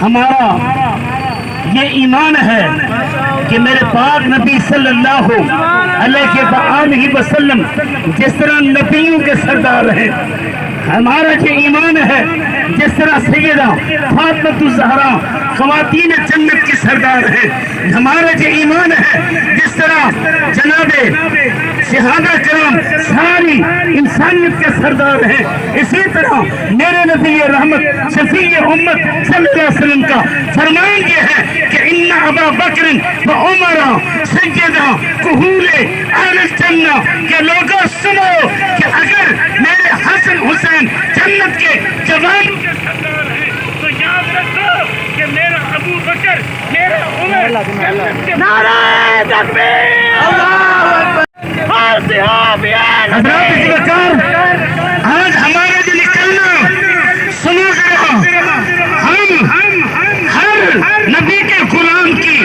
ہمارا یہ ایمان ہے کہ میرے پاک نبی صلی اللہ علیہ وسلم جس طرح نبیوں کے سردار ہیں، ہمارا یہ ایمان ہے جس طرح سیدہ فاطمۃ الزہرا خواتین جنت کی سردار ہیں، ہمارا یہ ایمان ہے جس طرح جناب صحابہ کرام ساری انسانیت کے سردار ہیں، اسی طرح میرے نبی رحمت شفیع امت صلی اللہ علیہ وسلم کا فرمان یہ ہے کہ ان ابا بکر و عمر سیدہ کہول اہل الجنہ کہ لوگوں سنو کہ اگر میرے حسن حسین جنت کے جوان کے سردار ہیں تو یاد رکھو کہ میرا ابو بکر میرا عمر جنت کے نعرہ تکبیر اللہ اکبر۔ حضرات ذکر آج ہمارا جو نکلنا سنو ذرا، ہم ہر نبی کے غلام کی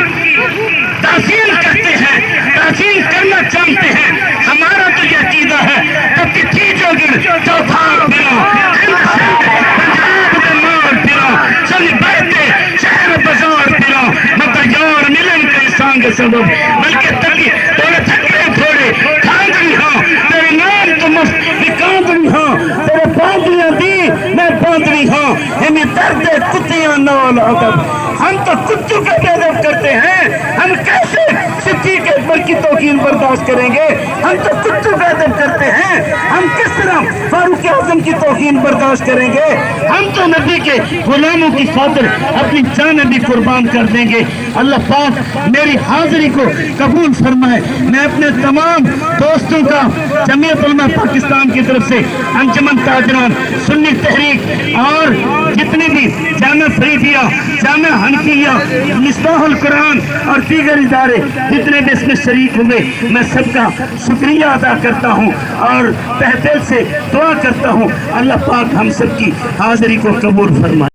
تعظیم کرتے ہیں، تعظیم کرنا چاہتے ہیں، ہمارا تو یہ عقیدہ ہے جب کہ چیزوں گر چوتھار بنا پنجاب میں مار پھرا چل بیٹھے شہر بازار پھرا مگر یار ملن کے سانگ سبب بلکہ تکی توڑے تھکے تھوڑے کھانگری ہاں تیرے نام تو مفت کانگری ہاں تیرے باندریاں دی میں باندری ہاں ہمیں درد کتیاں نال عدب۔ ہم تو کتوں کے بے ادب کرتے ہیں، ہم کیسے صدیق اکبر کی توہین برداشت کریں گے؟ ہم تو کتوں بے ادب کرتے ہیں، ہم کس طرح فاروق اعظم کی توہین برداشت کریں گے؟ ہم تو نبی کے غلاموں کی خاطر اپنی جانیں بھی قربان کر دیں گے۔ اللہ پاک میری حاضری کو قبول فرمائے۔ میں اپنے تمام دوستوں کا جمعیت علماء پاکستان کی طرف سے انجمن تاجران سنی تحریک اور جتنے بھی جامعہ فریدیہ، جامعہ حنفیہ، مصباح القرآن اور دیگر ادارے جتنے بھی اس میں شریک ہوئے، میں سب کا شکریہ ادا کرتا ہوں اور تہ دل سے دعا کرتا ہوں اللہ پاک ہم سب کی حاضری کو قبول فرمائے۔